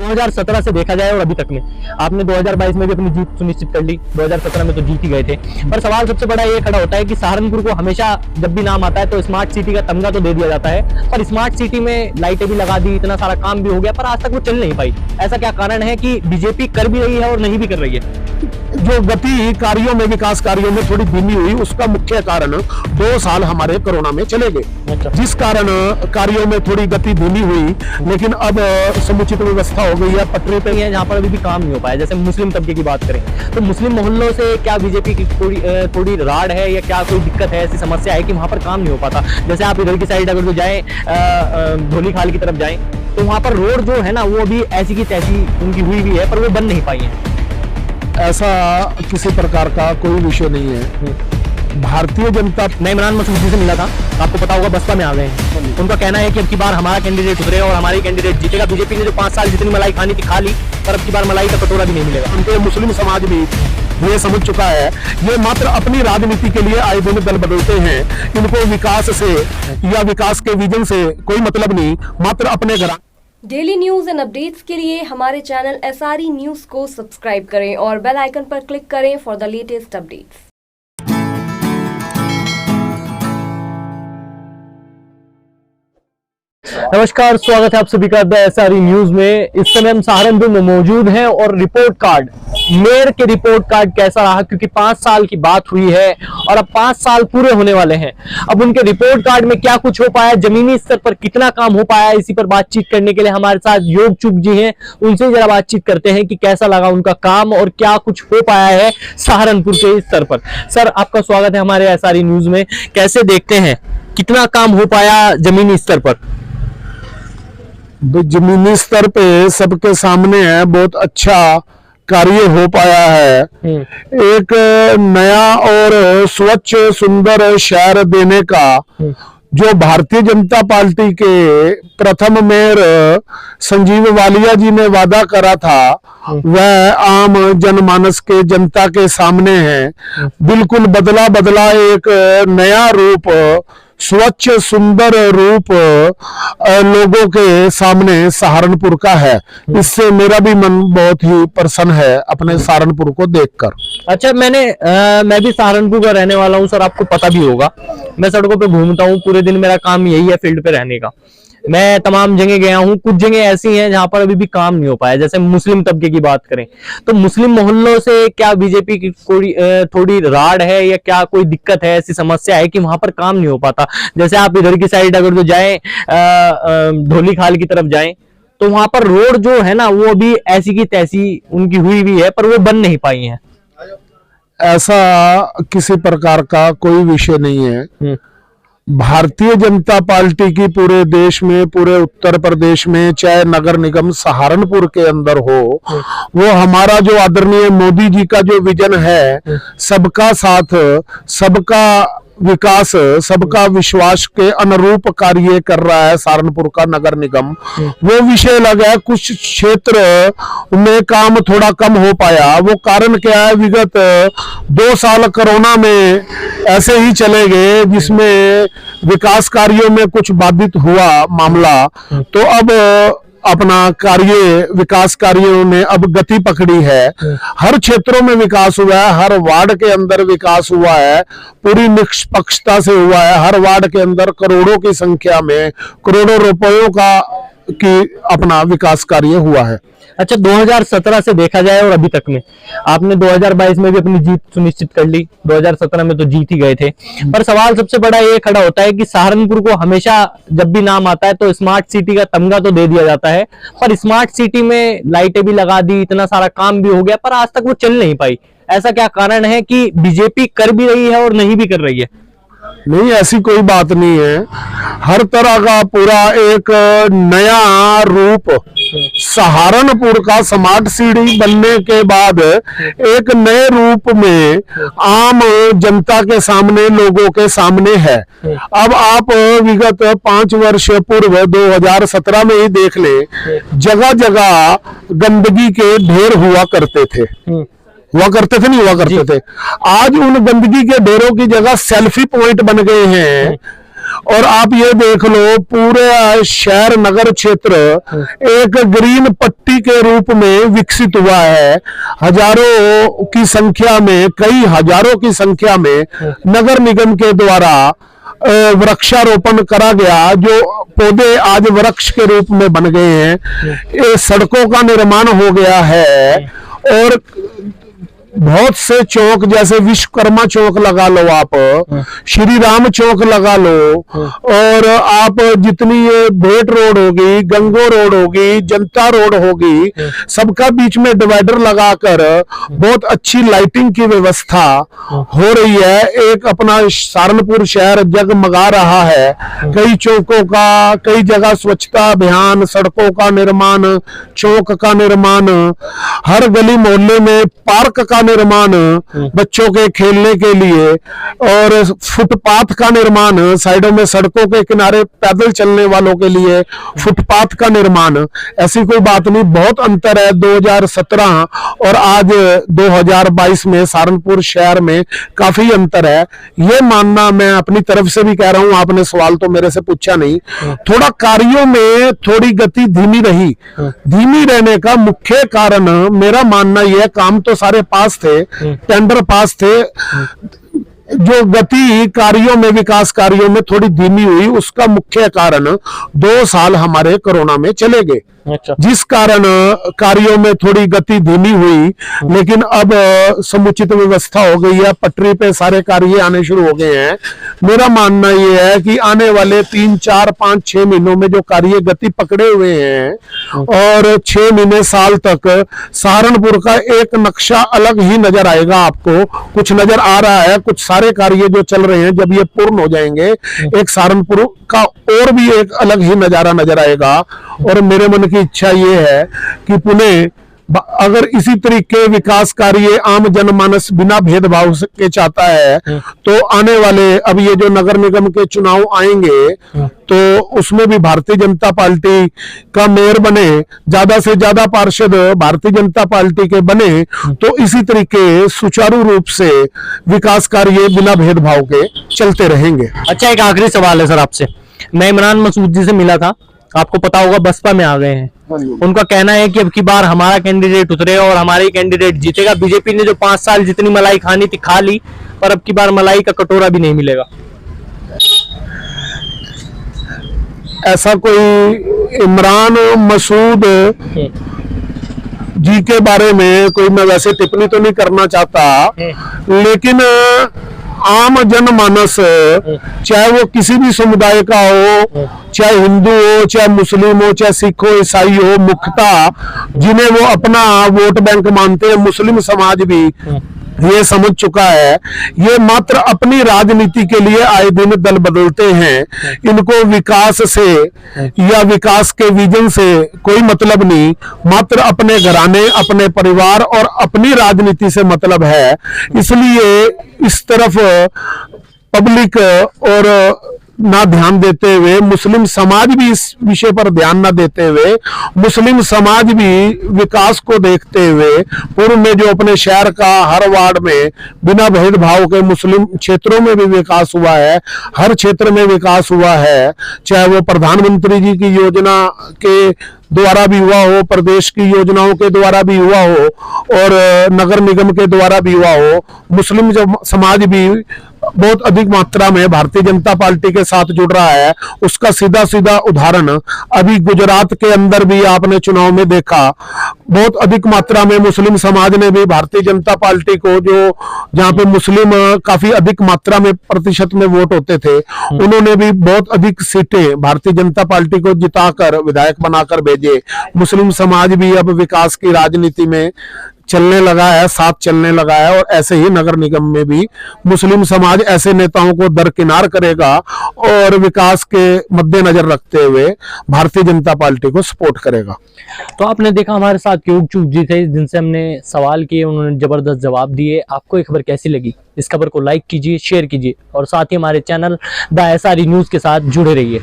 2017 से देखा जाए और अभी तक में आपने 2022 में भी अपनी जीत सुनिश्चित कर ली, 2017 में तो जीत ही गए थे। पर सवाल सबसे बड़ा ये खड़ा होता है कि सहारनपुर को हमेशा जब भी नाम आता है तो स्मार्ट सिटी का तमगा तो दे दिया जाता है, पर स्मार्ट सिटी में लाइटें भी लगा दी, इतना सारा काम भी हो गया, पर आज तक वो चल नहीं पाई। ऐसा क्या कारण है कि बीजेपी कर भी रही है और नहीं भी कर रही है? जो गति कार्यों में, विकास कार्यों में थोड़ी धीमी हुई, उसका मुख्य कारण 2 साल हमारे कोरोना में चले गए, जिस कारण कार्यों में थोड़ी गति धीमी हुई। लेकिन अब समुचित व्यवस्था हो गई है, पटरी पे है जहाँ पर अभी भी काम नहीं हो पाया। जैसे मुस्लिम तबके की बात करें तो मुस्लिम मोहल्लों से क्या बीजेपी की थोड़ी राड है या क्या कोई दिक्कत है, ऐसी समस्या है कि वहाँ पर काम नहीं हो पाता? जैसे आप इधर की साइड अगर जो जाए धोली खाल की तरफ जाएं तो वहाँ पर रोड जो है ना वो अभी ऐसी की तैसी उनकी हुई भी है, पर वो बन नहीं पाई है। ऐसा किसी प्रकार का कोई विषय नहीं है। भारतीय जनता, मैं इमरान मसूद से मिला था, आपको पता होगा बसपा में आ गए हैं। उनका कहना है कि अब की बार हमारा कैंडिडेट उतरे और हमारी कैंडिडेट जीतेगा। बीजेपी ने जो 5 साल जितनी मलाई खानी थी खा ली, पर अब की बार मलाई का कटोरा भी नहीं मिलेगा। उनके मुस्लिम समाज भी ये समझ चुका है, ये मात्र अपनी राजनीति के लिए आए दिन दल बदलते हैं। इनको विकास से या विकास के विजन से कोई मतलब नहीं, मात्र अपने घर। डेली न्यूज एंड अपडेट्स के लिए हमारे चैनल SRE न्यूज को सब्सक्राइब करें और बेल आइकन पर क्लिक करें फॉर द लेटेस्ट अपडेट्स। नमस्कार, स्वागत है आप सभी का SRE न्यूज में। इस समय हम सहारनपुर में मौजूद हैं और रिपोर्ट कार्ड, मेयर के रिपोर्ट कार्ड कैसा रहा, क्योंकि 5 साल की बात हुई है और अब 5 साल पूरे होने वाले हैं। अब उनके रिपोर्ट कार्ड में क्या कुछ हो पाया, जमीनी स्तर पर कितना काम हो पाया, इसी पर बातचीत करने के लिए हमारे साथ योगचुक जी हैं। उनसे जरा बातचीत करते हैं कि कैसा लगा उनका काम और क्या कुछ हो पाया है सहारनपुर के स्तर पर। सर, आपका स्वागत है हमारे SRE न्यूज में। कैसे देखते हैं, कितना काम हो पाया जमीनी स्तर पर? जमीनी स्तर पे सबके सामने है, बहुत अच्छा कार्य हो पाया है। एक नया और स्वच्छ सुंदर शहर देने का जो भारतीय जनता पार्टी के प्रथम मेयर संजीव वालिया जी ने वादा करा था, वह आम जनमानस के जनता के सामने है। बिल्कुल बदला बदला एक नया रूप, स्वच्छ सुंदर रूप लोगों के सामने सहारनपुर का है। इससे मेरा भी मन बहुत ही प्रसन्न है अपने सहारनपुर को देखकर। अच्छा, मैं भी सहारनपुर का रहने वाला हूँ सर, आपको पता भी होगा। मैं सड़कों पे घूमता हूँ, पूरे दिन मेरा काम यही है फील्ड पे रहने का। मैं तमाम जगह गया हूँ, कुछ जगह ऐसी हैं जहां पर अभी भी काम नहीं हो पाया। जैसे मुस्लिम तबके की बात करें तो मुस्लिम मोहल्लों से क्या बीजेपी की थोड़ी राड है या क्या कोई दिक्कत है, ऐसी समस्या है कि वहां पर काम नहीं हो पाता? जैसे आप इधर की साइड अगर जो जाए धोली खाल की तरफ जाएं तो वहां पर रोड जो है ना वो अभी ऐसी की तैसी उनकी हुई भी है, पर वो बन नहीं पाई है। ऐसा किसी प्रकार का कोई विषय नहीं है। भारतीय जनता पार्टी की पूरे देश में, पूरे उत्तर प्रदेश में, चाहे नगर निगम सहारनपुर के अंदर हो, वो हमारा जो आदरणीय मोदी जी का जो विजन है, सबका साथ, सबका विकास, सबका विश्वास के अनुरूप कार्य कर रहा है सहारनपुर का नगर निगम। वो विषय अलग है, कुछ क्षेत्र में काम थोड़ा कम हो पाया। वो कारण क्या है, विगत 2 साल कोरोना में ऐसे ही चले गए, जिसमें विकास कार्यों में कुछ बाधित हुआ मामला। तो अब अपना कार्य, विकास कार्यों ने अब गति पकड़ी है। हर क्षेत्रों में विकास हुआ है, हर वार्ड के अंदर विकास हुआ है, पूरी निष्पक्षता से हुआ है। हर वार्ड के अंदर करोड़ों की संख्या में, करोड़ों रुपयों की अपना विकास कार्य हुआ है। अच्छा, 2017 से देखा जाए और अभी तक में आपने 2022 में भी अपनी जीत सुनिश्चित कर ली, 2017 में तो जीत ही गए थे। पर सवाल सबसे बड़ा ये खड़ा होता है कि सहारनपुर को हमेशा जब भी नाम आता है तो स्मार्ट सिटी का तमगा तो दे दिया जाता है, पर स्मार्ट सिटी में लाइटें भी लगा दी, इतना सारा काम भी हो गया, पर आज तक वो चल नहीं पाई। ऐसा क्या कारण है कि बीजेपी कर भी रही है और नहीं भी कर रही है? नहीं, ऐसी कोई बात नहीं है। हर तरह का पूरा एक नया रूप सहारनपुर का स्मार्ट सिटी बनने के बाद एक नए रूप में आम जनता के सामने, लोगों के सामने है। अब आप विगत 5 वर्ष पूर्व 2017 में ही देख ले, जगह जगह गंदगी के ढेर हुआ करते थे। नहीं हुआ करते थे। आज उन गंदगी के ढेरों की जगह सेल्फी पॉइंट बन गए हैं और आप ये देख लो पूरे शहर नगर क्षेत्र एक ग्रीन पट्टी के रूप में विकसित हुआ है। हजारों की संख्या में, कई हजारों की संख्या में नगर निगम के द्वारा वृक्षारोपण करा गया, जो पौधे आज वृक्ष के रूप में बन गए हैं। ये सड़कों का निर्माण हो गया है और बहुत से चौक, जैसे विश्वकर्मा चौक लगा लो, आप श्री राम चौक लगा लो, और आप जितनी ये भेट रोड होगी, गंगो रोड होगी, जनता रोड होगी, सबका बीच में डिवाइडर लगाकर बहुत अच्छी लाइटिंग की व्यवस्था हो रही है। एक अपना सहारनपुर शहर जगमगा रहा है। कई चौकों का, कई जगह स्वच्छता अभियान, सड़कों का निर्माण, चौक का निर्माण, हर गली मोहल्ले में पार्क का निर्माण बच्चों के खेलने के लिए, और फुटपाथ का निर्माण, साइडों में सड़कों के किनारे पैदल चलने वालों के लिए फुटपाथ का निर्माण। ऐसी कोई बात नहीं, बहुत अंतर है 2017 और आज 2022 में सहारनपुर शहर में काफी अंतर है। ये मानना मैं अपनी तरफ से भी कह रहा हूं, आपने सवाल तो मेरे से पूछा नहीं। थोड़ा कार्यों में थोड़ी गति धीमी रही। धीमी रहने का मुख्य कारण मेरा मानना यह, काम तो सारे पास थे, टेंडर पास थे, जो गति कार्यों में, विकास कार्यों में थोड़ी धीमी हुई, उसका मुख्य कारण 2 साल हमारे कोरोना में चले गए। अच्छा। जिस कारण कार्यों में थोड़ी गति धीमी हुई, लेकिन अब समुचित व्यवस्था हो गई है, पटरी पे सारे कार्य आने शुरू हो गए हैं। मेरा मानना यह है कि आने वाले 3, 4, 5, 6 महीनों में जो कार्य गति पकड़े हुए हैं, और 6 महीने साल तक सहारनपुर का एक नक्शा अलग ही नजर आएगा। आपको कुछ नजर आ रहा है, कुछ सारे कार्य जो चल रहे हैं, जब ये पूर्ण हो जाएंगे, एक सहारनपुर का और भी एक अलग ही नजारा नजर आएगा। और मेरे मन की इच्छा ये है कि पुणे अगर इसी तरीके विकास कार्य आम जनमानस बिना भेदभाव के चाहता है, तो आने वाले, अब ये जो नगर निगम के चुनाव आएंगे, तो उसमें भी भारतीय जनता पार्टी का मेयर बने, ज्यादा से ज्यादा पार्षद भारतीय जनता पार्टी के बने, तो इसी तरीके सुचारू रूप से विकास कार्य बिना भेदभाव के चलते रहेंगे। अच्छा, एक आखिरी सवाल है सर आपसे। मैं इमरान मसूद जी से मिला था, आपको पता होगा बसपा में आ गए हैं। उनका कहना है कि अब की बार हमारा कैंडिडेट उतरे और हमारा ही कैंडिडेट जीतेगा। बीजेपी ने जो 5 साल जितनी मलाई खानी थी खा ली, पर अब की बार मलाई का कटोरा भी नहीं मिलेगा। ऐसा कोई इमरान मसूद जी के बारे में कोई मैं वैसे टिप्पणी तो नहीं करना चाहता, लेकिन आम जनमानस, चाहे वो किसी भी समुदाय का हो, चाहे हिंदू हो, चाहे मुस्लिम हो, चाहे सिख हो, ईसाई हो, मुख्यतः जिन्हें वो अपना वोट बैंक मानते हैं, मुस्लिम समाज भी ये समझ चुका है। ये मात्र अपनी राजनीति के लिए आए दिन दल बदलते हैं। इनको विकास से या विकास के विजन से कोई मतलब नहीं, मात्र अपने घराने, अपने परिवार और अपनी राजनीति से मतलब है। इसलिए इस तरफ पब्लिक और ना ध्यान देते हुए, मुस्लिम समाज भी इस विषय पर ध्यान ना देते हुए, मुस्लिम समाज भी विकास को देखते हुए, पूर्व में जो अपने शहर का हर वार्ड में बिना भेदभाव के मुस्लिम क्षेत्रों में भी विकास हुआ है, हर क्षेत्र में विकास हुआ है, चाहे वो प्रधानमंत्री जी की योजना के द्वारा भी हुआ हो, प्रदेश की योजनाओं के द्वारा भी हुआ हो, और नगर निगम के द्वारा भी हुआ हो। मुस्लिम समाज भी बहुत अधिक मात्रा में भारतीय जनता पार्टी के साथ जुड़ रहा है। उसका सीधा सीधा उदाहरण अभी गुजरात के अंदर भी आपने चुनाव में देखा, बहुत अधिक मात्रा में मुस्लिम समाज ने भी भारतीय जनता पार्टी को, जो जहां पे मुस्लिम काफी अधिक मात्रा में प्रतिशत में वोट होते थे, उन्होंने भी बहुत अधिक सीटें भारतीय जनता पार्टी को जिताकर विधायक बनाकर भेजे। मुस्लिम समाज भी अब विकास की राजनीति में चलने लगा है, साथ चलने लगा है, और ऐसे ही नगर निगम में भी मुस्लिम समाज ऐसे नेताओं को दरकिनार करेगा और विकास के मद्देनजर रखते हुए भारतीय जनता पार्टी को सपोर्ट करेगा। तो आपने देखा हमारे साथ क्यूब जी थे, जिनसे हमने सवाल किए, उन्होंने जबरदस्त जवाब दिए। आपको ये खबर कैसी लगी? इस खबर को लाइक कीजिए, शेयर कीजिए और साथ ही हमारे चैनल द SRE न्यूज के साथ जुड़े रहिए।